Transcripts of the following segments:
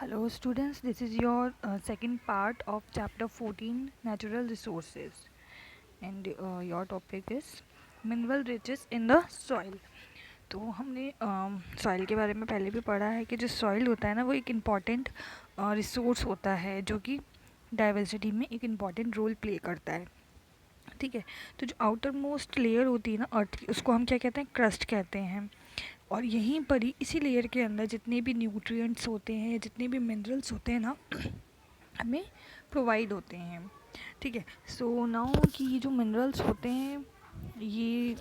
Hello students, this is your second part of chapter 14 natural resources and your topic is mineral riches in the soil. तो हमने soil के बारे में पहले भी पढ़ा है कि जो सॉइल होता है ना वो एक इम्पॉर्टेंट रिसोर्स होता है जो कि डाइवर्सिटी में एक इम्पॉर्टेंट रोल प्ले करता है। ठीक है, तो जो आउटर मोस्ट लेयर होती है ना अर्थ की उसको हम क्या कहते हैं, क्रस्ट कहते हैं। और यहीं पर ही इसी लेयर के अंदर जितने भी न्यूट्रिएंट्स होते हैं, जितने भी मिनरल्स होते हैं ना हमें प्रोवाइड होते हैं। ठीक है, सो नाउ कि ये जो मिनरल्स होते हैं ये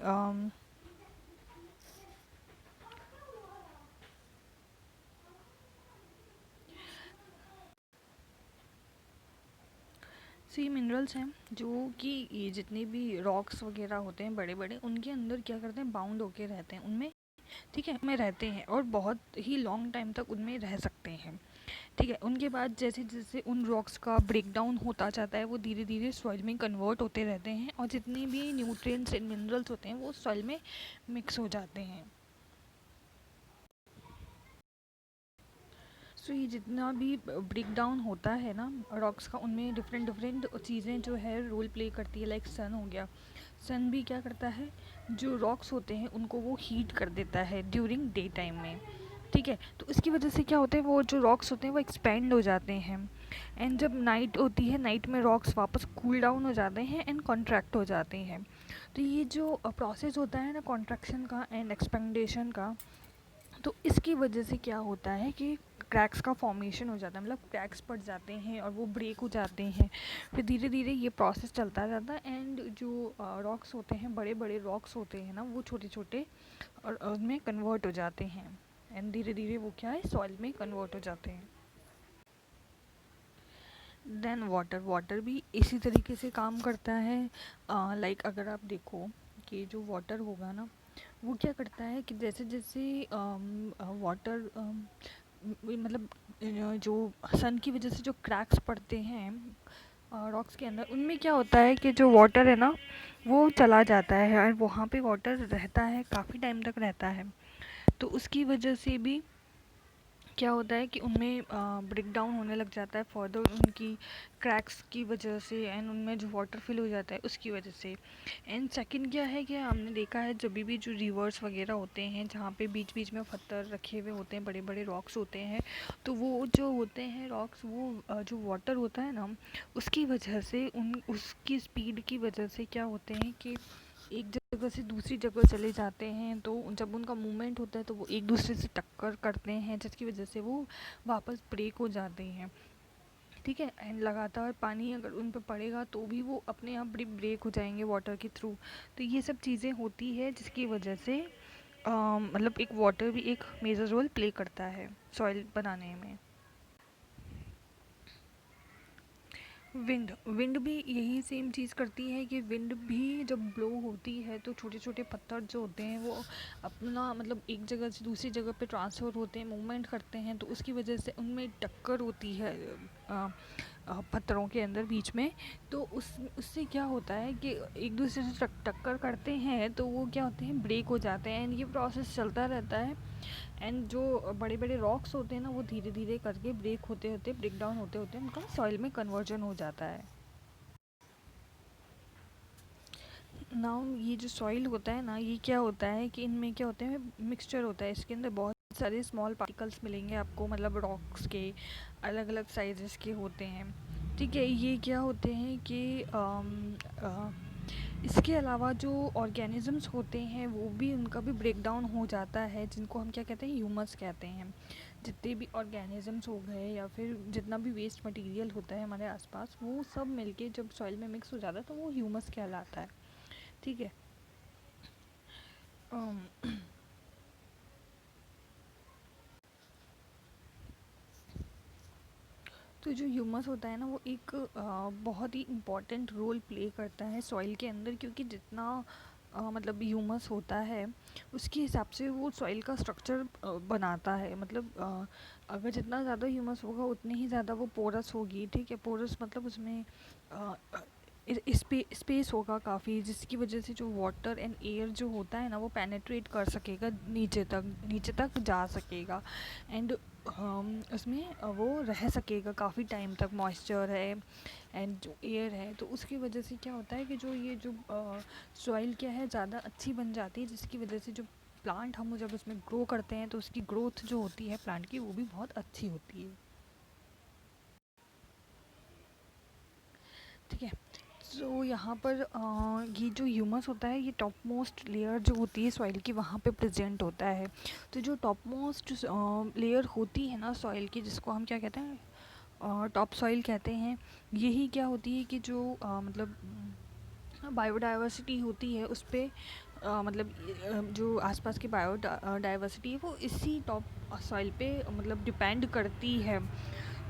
सी मिनरल्स हैं जो कि ये जितने भी रॉक्स वगैरह होते हैं बड़े बड़े, उनके अंदर क्या करते हैं, बाउंड होके रहते हैं उनमें। ठीक है, में रहते हैं और बहुत ही लॉन्ग टाइम तक उनमें रह सकते हैं। ठीक है, उनके बाद जैसे जैसे उन रॉक्स का ब्रेक डाउन होता जाता है वो धीरे धीरे सॉइल में कन्वर्ट होते रहते हैं और जितने भी न्यूट्रिएंट्स एंड मिनरल्स होते हैं वो सॉइल में मिक्स हो जाते हैं। सो ये जितना भी ब्रेक डाउन होता है ना रॉक्स का, उनमें डिफरेंट डिफरेंट चीज़ें जो है रोल प्ले करती है। लाइक सन हो गया, सन भी क्या करता है, जो रॉक्स होते हैं उनको वो हीट कर देता है ड्यूरिंग डे टाइम में। ठीक है, तो इसकी वजह से क्या होता है, वो जो रॉक्स होते हैं वो एक्सपेंड हो जाते हैं। एंड जब नाइट होती है, नाइट में रॉक्स वापस कूल डाउन हो जाते हैं एंड कॉन्ट्रैक्ट हो जाते हैं। तो ये जो प्रोसेस होता है ना कॉन्ट्रैक्शन का एंड एक्सपेंडेशन का, तो इसकी वजह से क्या होता है कि क्रैक्स का फॉर्मेशन हो जाता है, मतलब क्रैक्स पड़ जाते हैं और वो ब्रेक हो जाते हैं। फिर धीरे धीरे ये प्रोसेस चलता जाता है एंड जो रॉक्स होते हैं, बड़े बड़े रॉक्स होते हैं ना, वो छोटे छोटे और उसमें कन्वर्ट हो जाते हैं एंड धीरे धीरे वो क्या है, सॉइल में कन्वर्ट हो जाते हैं। देन वाटर, वाटर भी इसी तरीके से काम करता है। लाइक अगर आप देखो कि जो वाटर होगा ना वो क्या करता है कि जैसे जैसे वाटर मतलब जो सन की वजह से जो क्रैक्स पड़ते हैं रॉक्स के अंदर, उनमें क्या होता है कि जो वाटर है ना वो चला जाता है और वहाँ पे वाटर रहता है, काफ़ी टाइम तक रहता है। तो उसकी वजह से भी क्या होता है कि उनमें ब्रेक डाउन होने लग जाता है फर्दर, उनकी क्रैक्स की वजह से एंड उनमें जो वाटर फिल हो जाता है उसकी वजह से। एंड सेकंड क्या है कि हमने देखा है जब भी जो रिवर्स वगैरह होते हैं जहाँ पे बीच बीच में पत्थर रखे हुए होते हैं, बड़े बड़े रॉक्स होते हैं, तो वो जो होते हैं रॉक्स, वो जो वाटर होता है ना उसकी वजह से, उन उसकी स्पीड की वजह से क्या होते हैं कि एक जगह से दूसरी जगह चले जाते हैं। तो जब उनका मूवमेंट होता है तो वो एक दूसरे से टक्कर करते हैं जिसकी वजह से वो वापस ब्रेक हो जाते हैं। ठीक है, एंड लगातार पानी अगर उन पर पड़ेगा तो भी वो अपने आप ब्रेक हो जाएंगे वाटर के थ्रू। तो ये सब चीज़ें होती है जिसकी वजह से मतलब एक वाटर भी एक मेजर रोल प्ले करता है सॉइल बनाने में। विंड, विंड भी यही सेम चीज़ करती है कि विंड भी जब ब्लो होती है तो छोटे छोटे पत्थर जो होते हैं वो अपना मतलब एक जगह से दूसरी जगह पे ट्रांसफ़र होते हैं, मूवमेंट करते हैं, तो उसकी वजह से उनमें टक्कर होती है अ, पत्थरों के अंदर बीच में। तो उससे क्या होता है कि एक दूसरे से टक्कर करते हैं तो वो क्या होते हैं, ब्रेक हो जाते हैं एंड ये प्रोसेस चलता रहता है। एंड जो बड़े बड़े रॉक्स होते हैं ना वो धीरे धीरे करके ब्रेक होते होते, ब्रेक डाउन होते होते उनका सॉइल में कन्वर्जन हो जाता है। नाउ ये जो सॉइल होता है ना, ये क्या होता है कि इनमें क्या होते हैं, मिक्सचर होता है, इसके अंदर बहुत सारे स्मॉल पार्टिकल्स मिलेंगे आपको, मतलब रॉक्स के अलग अलग साइजेस के होते हैं। ठीक है, ये क्या होते हैं कि इसके अलावा जो ऑर्गेनिजम्स होते हैं वो भी, उनका भी ब्रेक डाउन हो जाता है, जिनको हम क्या कहते हैं, ह्यूमस कहते हैं। जितने भी ऑर्गेनिजम्स हो गए या फिर जितना भी वेस्ट मटेरियल होता है हमारे आसपास, वो सब मिलके जब सॉइल में मिक्स हो जाता है तो वो ह्यूमस कहलाता है। ठीक है, अम, तो जो ह्यूमस होता है ना वो एक बहुत ही इम्पॉर्टेंट रोल प्ले करता है सॉइल के अंदर, क्योंकि जितना मतलब ह्यूमस होता है उसके हिसाब से वो सॉइल का स्ट्रक्चर बनाता है। मतलब अगर जितना ज़्यादा ह्यूमस होगा उतनी ही ज़्यादा वो पोरस होगी। ठीक है, पोरस मतलब उसमें स्पेस होगा काफ़ी, जिसकी वजह से जो वाटर एंड एयर जो होता है ना वो पेनेट्रेट कर सकेगा, नीचे तक जा सकेगा। एंड उसमें वो रह सकेगा काफ़ी टाइम तक, मॉइस्चर है एंड जो एयर है, तो उसकी वजह से क्या होता है कि जो ये जो सॉइल क्या है ज़्यादा अच्छी बन जाती है, जिसकी वजह से जो प्लांट हम जब उसमें ग्रो करते हैं तो उसकी ग्रोथ जो होती है प्लांट की वो भी बहुत अच्छी होती है। ठीक है। तो यहाँ पर ये जो ह्यूमस होता है ये टॉप मोस्ट लेयर जो होती है सॉइल की वहाँ पे प्रेजेंट होता है। तो जो टॉप मोस्ट लेयर होती है ना सॉइल की, जिसको हम क्या कहते हैं, टॉप सॉइल कहते हैं, यही क्या होती है कि जो मतलब बायोडाइवर्सिटी होती है उस पे मतलब जो आसपास की बायोडाइवर्सिटी है वो इसी टॉप सॉइल पे मतलब डिपेंड करती है।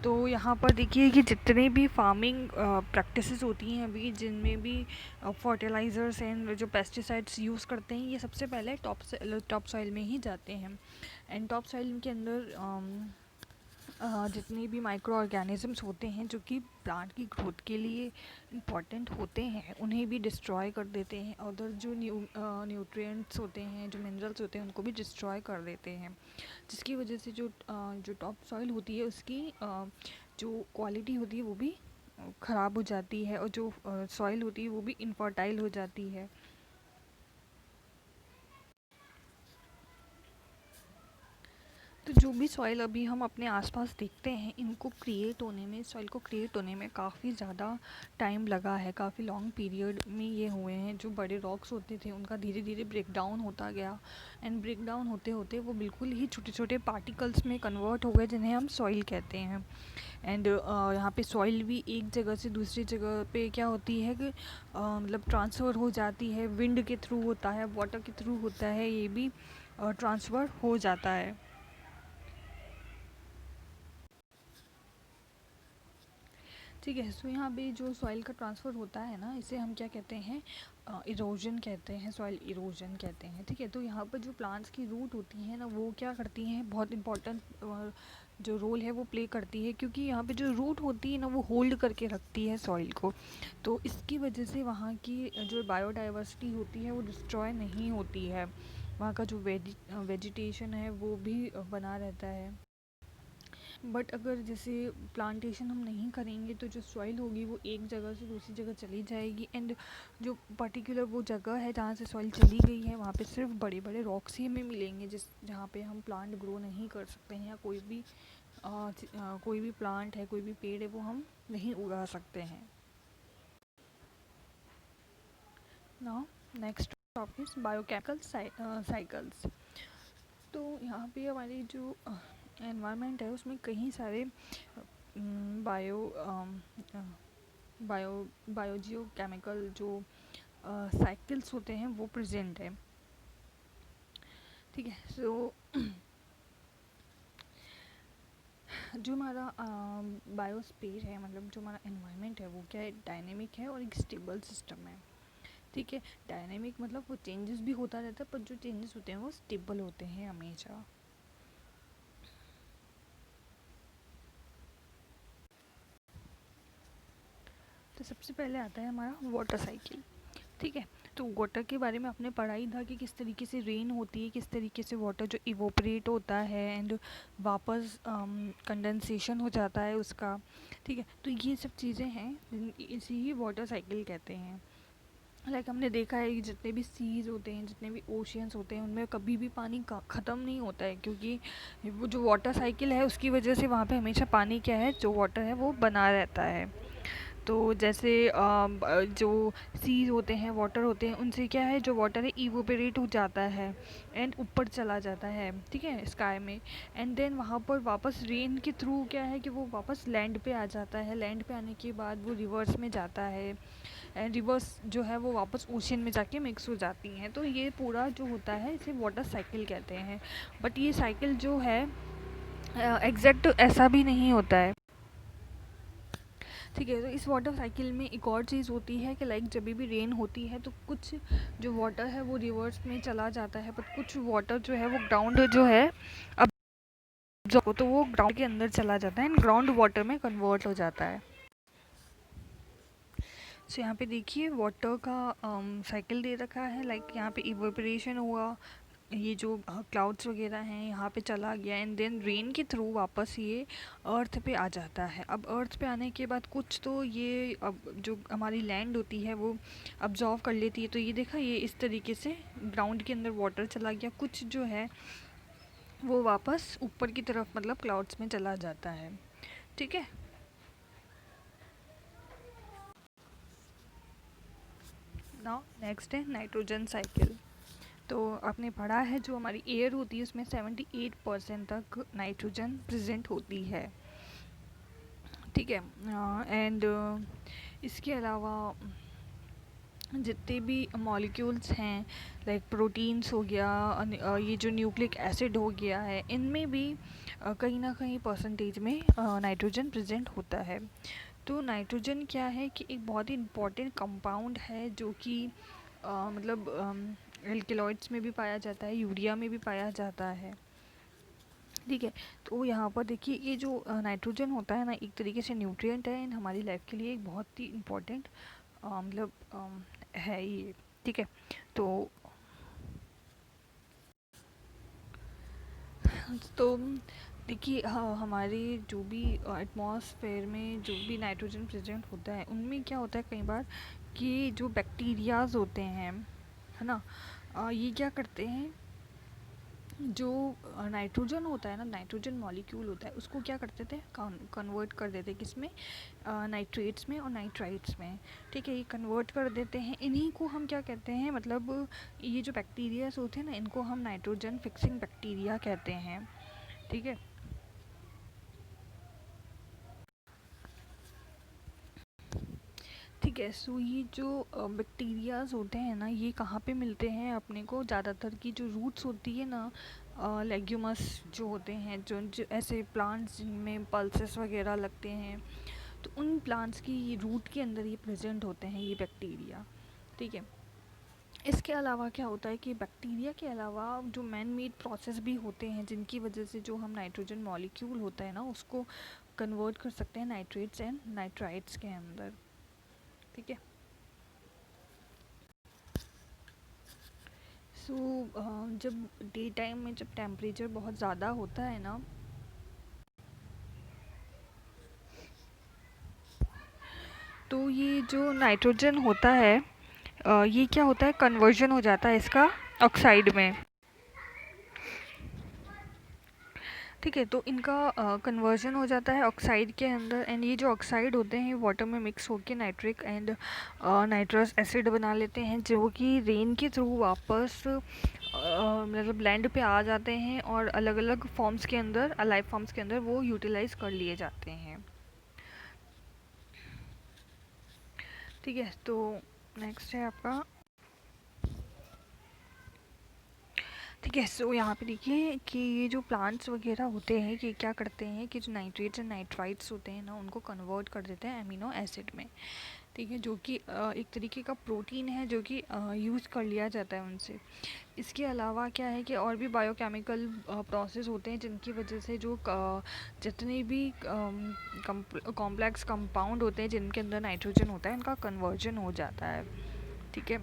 तो यहाँ पर देखिए कि जितने भी फार्मिंग प्रैक्टिसेस होती हैं अभी, जिनमें भी फर्टिलाइज़र्स एंड जो पेस्टिसाइड्स यूज़ करते हैं, ये सबसे पहले टॉप सॉइल में ही जाते हैं। एंड टॉप सॉइल के अंदर जितने भी माइक्रो ऑर्गेनिज़म्स होते हैं जो कि प्लांट की ग्रोथ के लिए इम्पॉर्टेंट होते हैं, उन्हें भी डिस्ट्रॉय कर देते हैं। अदर जो न्यूट्रिएंट्स होते हैं, जो मिनरल्स होते हैं, उनको भी डिस्ट्रॉय कर देते हैं, जिसकी वजह से जो टॉप सॉइल होती है उसकी जो क्वालिटी होती है वो भी ख़राब हो जाती है, और जो सॉइल होती है वो भी इनफर्टाइल हो जाती है। तो जो भी सॉइल अभी हम अपने आसपास देखते हैं, इनको क्रिएट होने में, सॉइल को क्रिएट होने में काफ़ी ज़्यादा टाइम लगा है, काफ़ी लॉन्ग पीरियड में ये हुए हैं। जो बड़े रॉक्स होते थे उनका धीरे धीरे ब्रेक डाउन होता गया, एंड ब्रेक डाउन होते होते वो बिल्कुल ही छोटे छोटे पार्टिकल्स में कन्वर्ट हो गए, जिन्हें हम सॉइल कहते हैं। एंड यहाँ पे सॉइल भी एक जगह से दूसरी जगह पे क्या होती है कि मतलब ट्रांसफ़र हो जाती है, विंड के थ्रू होता है, वाटर के थ्रू होता है, ये भी ट्रांसफ़र हो जाता है। ठीक है। सो यहाँ पे जो सॉइल का ट्रांसफ़र होता है ना, इसे हम क्या कहते हैं, इरोजन कहते हैं, सॉइल इरोजन कहते हैं। ठीक है। तो यहाँ पर जो प्लांट्स की रूट होती है ना, वो क्या करती हैं, बहुत इंपॉर्टेंट जो रोल है वो प्ले करती है, क्योंकि यहाँ पे जो रूट होती है ना वो होल्ड करके रखती है सॉइल को। तो इसकी वजह से वहाँ की जो बायोडाइवर्सिटी होती है वो डिस्ट्रॉय नहीं होती है, वहाँ का जो वेजिटेशन है वो भी बना रहता है। बट अगर जैसे प्लांटेशन हम नहीं करेंगे तो जो सॉइल होगी वो एक जगह से दूसरी जगह चली जाएगी, एंड जो पर्टिकुलर वो जगह है जहाँ से सॉइल चली गई है वहाँ पे सिर्फ बड़े बड़े रॉक्स ही हमें मिलेंगे, जिस जहाँ पे हम प्लांट ग्रो नहीं कर सकते हैं, या कोई भी प्लांट है, कोई भी पेड़ है वो हम नहीं उगा सकते हैं। Now next topic is biochemical cycles. तो यहाँ पे हमारी जो एनवायरनमेंट है उसमें कई सारे बायो बायो बायोजियो केमिकल जो साइकिल्स होते हैं वो प्रेजेंट है। ठीक है। सो जो हमारा बायोस्फीयर है, मतलब जो हमारा एनवायरनमेंट है वो क्या है, डायनेमिक है और एक स्टेबल सिस्टम है। ठीक है। डायनेमिक मतलब वो चेंजेस भी होता रहता है, पर जो चेंजेस होते हैं वो स्टेबल होते हैं हमेशा। तो सबसे पहले आता है हमारा वाटर साइकिल। ठीक है। तो वाटर के बारे में आपने पढ़ा ही था कि किस तरीके से रेन होती है, किस तरीके से वाटर जो इवोपरेट होता है एंड वापस कंडेंसेशन हो जाता है उसका। ठीक है। तो ये सब चीज़ें हैं, इसी ही वाटर साइकिल कहते हैं। लाइक हमने देखा है कि जितने भी सीज होते हैं, जितने भी ओशियंस होते हैं, उनमें कभी भी पानी ख़त्म नहीं होता है, क्योंकि वो जो वाटर साइकिल है उसकी वजह से वहाँ पे हमेशा पानी क्या है, जो वाटर है वो बना रहता है। तो जैसे जो सीज होते हैं, वाटर होते हैं, उनसे क्या है, जो वाटर है इवोपरेट हो जाता है एंड ऊपर चला जाता है, ठीक है, स्काई में। एंड देन वहाँ पर वापस रेन के थ्रू क्या है कि वो वापस लैंड पे आ जाता है, लैंड पे आने के बाद वो रिवर्स में जाता है, एंड रिवर्स जो है वो वापस ओशन में जाके मिक्स हो जाती हैं। तो ये पूरा जो होता है इसे वाटर साइकिल कहते हैं। बट ये साइकिल जो है एग्जैक्ट ऐसा भी नहीं होता है। ठीक है। तो इस वाटर साइकिल में एक और चीज़ होती है कि लाइक जब भी रेन होती है तो कुछ जो वाटर है वो रिवर्स में चला जाता है, बट कुछ वाटर जो है वो ग्राउंड जो है अब जो तो वो ग्राउंड के अंदर चला जाता है एंड ग्राउंड वाटर में कन्वर्ट हो जाता है। सो यहाँ पे देखिए वाटर का साइकिल दे रखा है, लाइक यहाँ पे इवेपोरेशन हुआ, ये जो क्लाउड्स वगैरह हैं यहाँ पे चला गया एंड देन रेन के थ्रू वापस ये अर्थ पे आ जाता है। अब अर्थ पे आने के बाद कुछ तो ये अब जो हमारी लैंड होती है वो अब्जॉर्व कर लेती है। तो ये देखा, ये इस तरीके से ग्राउंड के अंदर वाटर चला गया, कुछ जो है वो वापस ऊपर की तरफ मतलब क्लाउड्स में चला जाता है। ठीक है। नाउ नेक्स्ट है नाइट्रोजन साइकिल। तो आपने पढ़ा है जो हमारी एयर होती है उसमें 78% तक नाइट्रोजन प्रेजेंट होती है। ठीक है। एंड इसके अलावा जितने भी मॉलिक्यूल्स हैं लाइक प्रोटीन्स हो गया, ये जो न्यूक्लिक एसिड हो गया है, इनमें भी कहीं ना कहीं परसेंटेज में नाइट्रोजन प्रेजेंट होता है। तो नाइट्रोजन क्या है कि एक बहुत ही इम्पॉर्टेंट कंपाउंड है जो कि मतलब एल्केलॉइड्स में भी पाया जाता है, यूरिया में भी पाया जाता है। ठीक है। तो यहाँ पर देखिए ये जो नाइट्रोजन होता है ना, एक तरीके से न्यूट्रिएंट है एंड हमारी लाइफ के लिए एक बहुत ही इम्पोर्टेंट मतलब है ये। ठीक है। तो तो देखिए हमारे जो भी एटमॉस्फेयर में जो भी नाइट्रोजन प्रेजेंट होता है उनमें क्या होता है कई बार कि जो बैक्टीरियाज होते हैं, है ना, ये क्या करते हैं, जो नाइट्रोजन होता है ना, नाइट्रोजन मॉलिक्यूल होता है, उसको क्या करते थे, कन्वर्ट कर देते किसमें, नाइट्रेट्स में और नाइट्राइट्स में। ठीक है। ये कन्वर्ट कर देते हैं, इन्हीं को हम क्या कहते हैं, मतलब ये जो बैक्टीरियाज होते हैं ना, इनको हम नाइट्रोजन फिक्सिंग बैक्टीरिया कहते हैं। ठीक है। ठीक है। सो ये जो बैक्टीरियाज होते हैं ना, ये कहाँ पे मिलते हैं अपने को, ज़्यादातर की जो रूट्स होती है ना, लेग्यूमस जो होते हैं, जो ऐसे प्लांट्स जिनमें पल्सेस वगैरह लगते हैं, तो उन प्लांट्स की रूट के अंदर ये प्रेजेंट होते हैं ये बैक्टीरिया। ठीक है। इसके अलावा क्या होता है कि बैक्टीरिया के अलावा जो मैन मेड प्रोसेस भी होते हैं जिनकी वजह से जो हम नाइट्रोजन मॉलिक्यूल होता है ना उसको कन्वर्ट कर सकते हैं नाइट्रेट्स एंड नाइट्राइट्स के अंदर। ठीक है। सो जब डे टाइम में जब टेम्परेचर बहुत ज़्यादा होता है ना, तो ये जो नाइट्रोजन होता है ये क्या होता है, कन्वर्जन हो जाता है इसका ऑक्साइड में। ठीक है। तो इनका कन्वर्जन हो जाता है ऑक्साइड के अंदर एंड ये जो ऑक्साइड होते हैं वाटर में मिक्स होकर नाइट्रिक एंड नाइट्रस एसिड बना लेते हैं, जो कि रेन के थ्रू वापस मतलब लैंड पे आ जाते हैं और अलग अलग फॉर्म्स के अंदर, अलाइव फॉर्म्स के अंदर वो यूटिलाइज कर लिए जाते हैं। ठीक है। तो नेक्स्ट है आपका, ठीक है। सो यहाँ पे देखिए कि ये जो प्लांट्स वगैरह होते हैं कि क्या करते हैं कि जो नाइट्रेट्स एंड नाइट्राइट्स होते हैं ना उनको कन्वर्ट कर देते हैं अमीनो एसिड में। ठीक है। जो कि एक तरीके का प्रोटीन है जो कि यूज़ कर लिया जाता है उनसे। इसके अलावा क्या है कि और भी बायोकेमिकल प्रोसेस होते हैं जिनकी वजह से जो जितने भी कॉम्प्लेक्स कंपाउंड होते हैं जिनके अंदर नाइट्रोजन होता है उनका कन्वर्जन हो जाता है। ठीक है।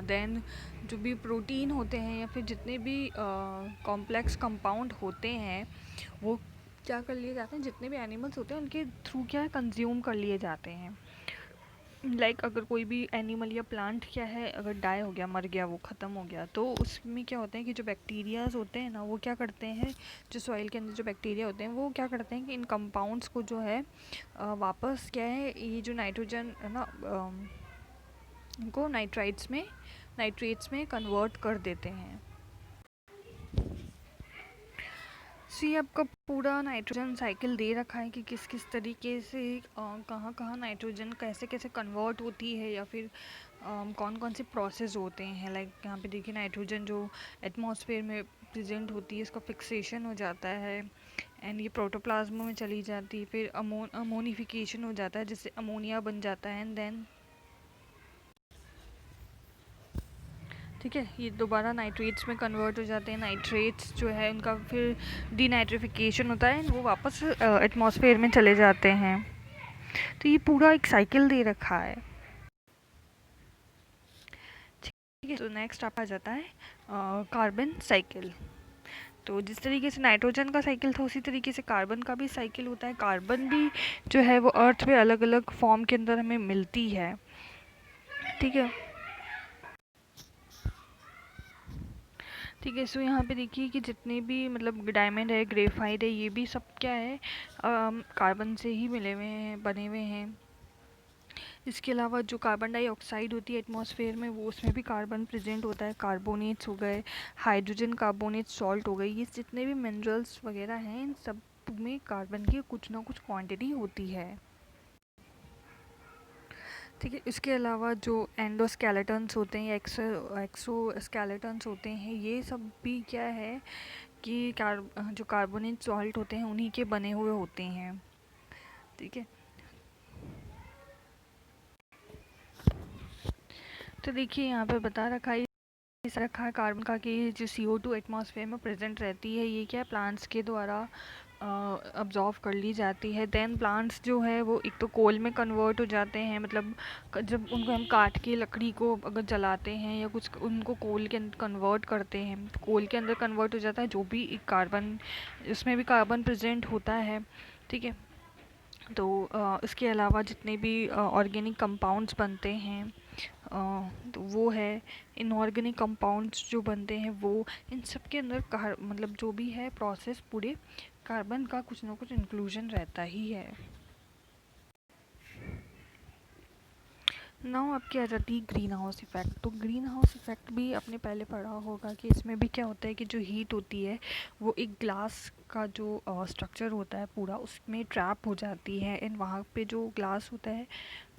देन जो भी प्रोटीन होते हैं या फिर जितने भी कॉम्प्लेक्स कंपाउंड होते हैं वो क्या कर लिए जाते हैं, जितने भी एनिमल्स होते हैं उनके थ्रू क्या है कंज्यूम कर लिए जाते हैं। लाइक अगर कोई भी एनिमल या प्लांट क्या है अगर डाई हो गया, मर गया, वो ख़त्म हो गया, तो उसमें क्या होता है कि जो बैक्टीरियाज होते हैं ना वो क्या करते हैं, जो सॉइल के अंदर जो बैक्टीरिया होते हैं वो क्या करते हैं कि इन कंपाउंड्स को जो है वापस क्या है ये जो नाइट्रोजन है ना इनको नाइट्रेट्स में कन्वर्ट कर देते हैं। सी आपका पूरा नाइट्रोजन साइकिल दे रखा है कि किस किस तरीके से कहाँ कहाँ नाइट्रोजन कैसे कैसे कन्वर्ट होती है या फिर कौन कौन से प्रोसेस होते हैं। लाइक यहाँ पे देखिए नाइट्रोजन जो एटमॉस्फेयर में प्रेजेंट होती है इसका फिक्सेशन हो जाता है एंड ये प्रोटोप्लाज्मा में चली जाती है, फिर अमोनिफिकेशन हो जाता है जिससे अमोनिया बन जाता है एंड देन ठीक है ये दोबारा नाइट्रेट्स में कन्वर्ट हो जाते हैं। नाइट्रेट्स जो है उनका फिर डीनाइट्रिफिकेशन होता है, वो वापस एटमॉस्फेयर में चले जाते हैं। तो ये पूरा एक साइकिल दे रखा है। ठीक है। तो नेक्स्ट आपका आ जाता है कार्बन साइकिल। तो जिस तरीके से नाइट्रोजन का साइकिल था उसी तरीके से कार्बन का भी साइकिल होता है। कार्बन भी जो है वो अर्थ पे अलग अलग फॉर्म के अंदर हमें मिलती है। ठीक है। ठीक है। सो यहाँ पे देखिए कि जितने भी मतलब डायमंड है, ग्रेफाइट है, ये भी सब क्या है, कार्बन से ही मिले हुए हैं, बने हुए हैं। इसके अलावा जो कार्बन डाइऑक्साइड होती है एटमॉस्फेयर में, वो उसमें भी कार्बन प्रेजेंट होता है। कार्बोनेट्स हो गए, हाइड्रोजन कार्बोनेट, सॉल्ट हो गई, ये जितने भी मिनरल्स वगैरह हैं इन सब में कार्बन की कुछ ना कुछ क्वांटिटी होती है। ठीक है। इसके अलावा जो एंडोस्केलेटन्स होते हैं या एक्सोस्केलेटन्स होते हैं, ये सब भी क्या है कि जो कार्बोनेट सॉल्ट होते हैं उन्हीं के बने हुए होते हैं। ठीक है। तो देखिए यहाँ पे बता रखा है, इस रखा है कार्बन का कि जो CO2 एटमॉस्फेयर में प्रेजेंट रहती है, ये क्या प्लांट्स के द्वारा अब्जॉर्व कर ली जाती है। देन प्लांट्स जो है वो एक तो कोल में कन्वर्ट हो जाते हैं, मतलब जब उनको हम काट के लकड़ी को अगर जलाते हैं या कुछ उनको कोल के अंदर कन्वर्ट करते हैं, कोल के अंदर कन्वर्ट हो जाता है, जो भी एक कार्बन, उसमें भी कार्बन प्रेजेंट होता है। ठीक है। तो इसके अलावा जितने भी ऑर्गेनिक कंपाउंड्स बनते हैं, तो वो है इनऑर्गेनिक कंपाउंड्स जो बनते हैं, वो इन सब के अंदर मतलब जो भी है प्रोसेस, पूरे कार्बन का कुछ ना कुछ इंक्लूजन रहता ही है। नाउ आपकी आ जाती है ग्रीन हाउस इफ़ेक्ट। तो ग्रीन हाउस इफ़ेक्ट भी आपने पहले पढ़ा होगा कि इसमें भी क्या होता है कि जो हीट होती है वो एक ग्लास का जो स्ट्रक्चर होता है पूरा, उसमें ट्रैप हो जाती है। एंड वहाँ पे जो ग्लास होता है,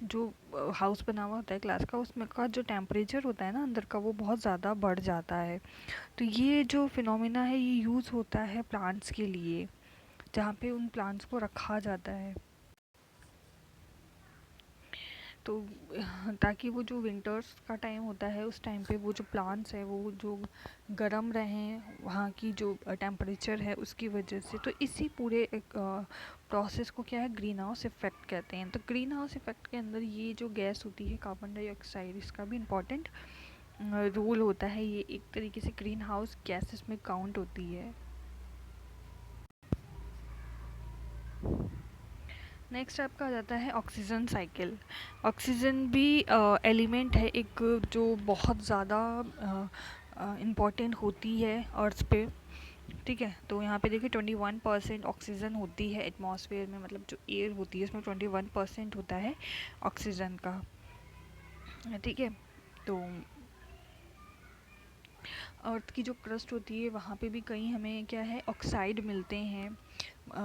जो हाउस बना हुआ होता है ग्लास का, उसमें का जो टेम्परेचर होता है ना अंदर का, वो बहुत ज़्यादा बढ़ जाता है। तो ये जो फिनोमिना है ये यूज़ होता है प्लांट्स के लिए, जहाँ पे उन प्लांट्स को रखा जाता है। तो ताकि वो जो विंटर्स का टाइम होता है उस टाइम पे वो जो प्लांट्स हैं वो जो गर्म रहें, वहाँ की जो टेम्परेचर है उसकी वजह से। तो इसी पूरे एक प्रोसेस को क्या है, ग्रीन हाउस इफ़ेक्ट कहते हैं। तो ग्रीन हाउस इफ़ेक्ट के अंदर ये जो गैस होती है कार्बन डाइऑक्साइड, इसका भी इम्पॉर्टेंट रोल होता है। ये एक तरीके से ग्रीन हाउस गैसेस में काउंट होती है। नेक्स्ट आपका आ जाता है ऑक्सीजन साइकिल। ऑक्सीजन भी एलिमेंट है एक, जो बहुत ज़्यादा इम्पॉर्टेंट होती है अर्थ पे। ठीक है। तो यहाँ पे देखिए 21% ऑक्सीजन होती है एटमॉस्फेयर में, मतलब जो एयर होती है उसमें 21% होता है ऑक्सीजन का। ठीक है। तो अर्थ की जो क्रस्ट होती है वहाँ पे भी कहीं हमें क्या है, ऑक्साइड मिलते हैं।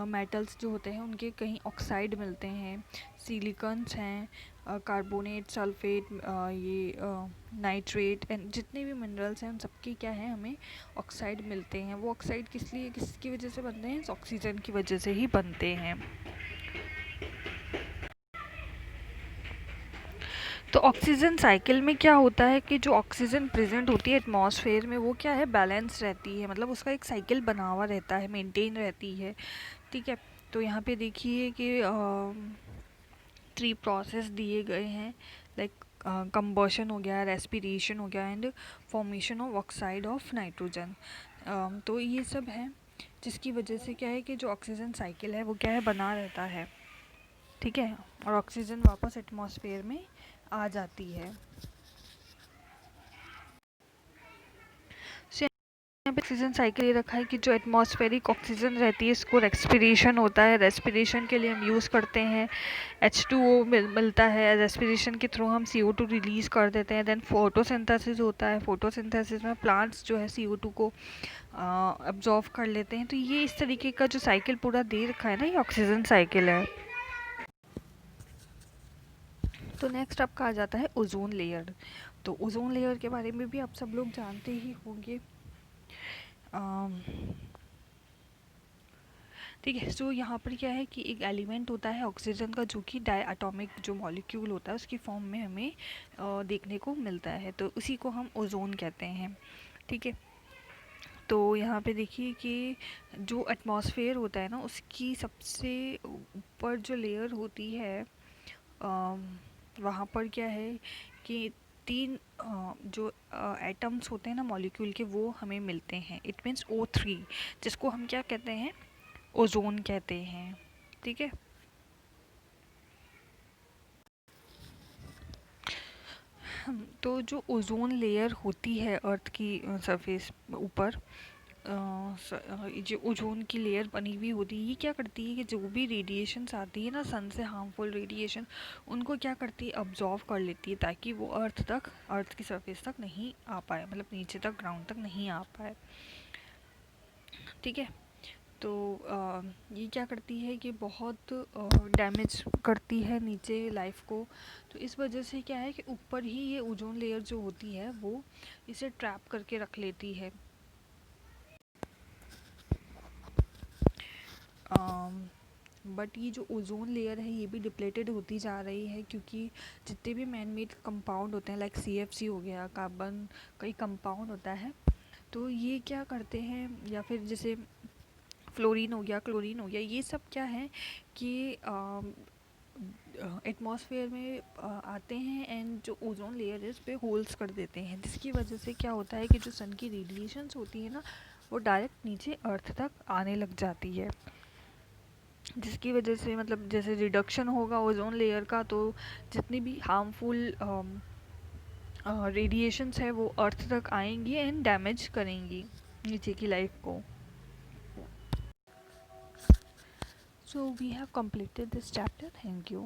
मेटल्स जो होते हैं उनके कहीं ऑक्साइड मिलते हैं, सिलिकॉन्स हैं, कार्बोनेट, सल्फेट, ये नाइट्रेट, एंड जितने भी मिनरल्स हैं उन सबके क्या है, हमें ऑक्साइड मिलते हैं। वो ऑक्साइड किसकी वजह से बनते हैं, ऑक्सीजन की वजह से ही बनते हैं। तो ऑक्सीजन साइकिल में क्या होता है कि जो ऑक्सीजन प्रेजेंट होती है एटमॉस्फेयर में वो क्या है, बैलेंस रहती है, मतलब उसका एक साइकिल बना हुआ रहता है, मेंटेन रहती है। ठीक है। तो यहाँ पे देखिए कि 3 प्रोसेस दिए गए हैं, लाइक कंबशन हो गया, रेस्पिरेशन हो गया, and formation of oxide of nitrogen. तो ये सब है जिसकी वजह से क्या है कि जो ऑक्सीजन साइकिल है वो क्या है, बना रहता है। ठीक है। और ऑक्सीजन वापस एटमॉस्फेयर में आ जाती है। So, यहाँ पे ऑक्सीजन साइकिल ये रखा है कि जो एटमॉस्फेरिक ऑक्सीजन रहती है इसको रेस्पिरेशन होता है, रेस्पिरेशन के लिए हम यूज़ करते हैं, H2O मिलता है, रेस्पिरेशन के थ्रू हम CO2 रिलीज़ कर देते हैं। देन फोटोसिंथेसिस होता है, फोटोसिंथेसिस में प्लांट्स जो है CO2 को अब्जॉर्व कर लेते हैं। तो ये इस तरीके का जो साइकिल पूरा दे रखा है ना, ये ऑक्सीजन साइकिल है। तो नेक्स्ट आपका आ जाता है ओजोन लेयर। तो ओजोन लेयर के बारे में भी आप सब लोग जानते ही होंगे। ठीक है। सो यहाँ पर क्या है कि एक एलिमेंट होता है ऑक्सीजन का, जो कि डायटोमिक जो मॉलिक्यूल होता है उसकी फॉर्म में हमें देखने को मिलता है, तो उसी को हम ओजोन कहते हैं। ठीक है। तो यहाँ पे देखिए कि जो एटमॉस्फेयर होता है ना, उसकी सबसे ऊपर जो लेयर होती है, वहाँ पर क्या है कि तीन जो एटम्स होते हैं ना मॉलिक्यूल के, वो हमें मिलते हैं। इट मीन्स O3, जिसको हम क्या कहते हैं, ओजोन कहते हैं। ठीक है। तो जो ओजोन लेयर होती है अर्थ की सरफेस ऊपर, जो ओजोन की लेयर बनी हुई होती है, ये क्या करती है कि जो भी रेडिएशंस आती है ना सन से, हार्मफुल रेडिएशन, उनको क्या करती है, अब्जॉर्व कर लेती है, ताकि वो अर्थ की सरफेस तक नहीं आ पाए, मतलब नीचे तक, ग्राउंड तक नहीं आ पाए। ठीक है। तो ये क्या करती है कि बहुत डैमेज करती है नीचे लाइफ को। तो इस वजह से क्या है कि ऊपर ही ये ओजोन लेयर जो होती है वो इसे ट्रैप करके रख लेती है। बट ये जो ओजोन लेयर है ये भी डिप्लेटेड होती जा रही है, क्योंकि जितने भी मैन मेड कंपाउंड होते हैं, लाइक CFC हो गया, कार्बन कई कंपाउंड होता है, तो ये क्या करते हैं, या फिर जैसे फ्लोरीन हो गया, क्लोरीन हो गया, ये सब क्या है कि एटमॉस्फेयर में आते हैं एंड जो ओजोन लेयर है उस पर होल्स कर देते हैं, जिसकी वजह से क्या होता है कि जो सन की रेडिएशंस होती है ना, वो डायरेक्ट नीचे अर्थ तक आने लग जाती है, जिसकी वजह से मतलब जैसे रिडक्शन होगा ओजोन लेयर का, तो जितनी भी हार्मफुल रेडिएशंस है वो अर्थ तक आएंगी एंड डैमेज करेंगी नीचे की लाइफ को। So we have completed this chapter. Thank you.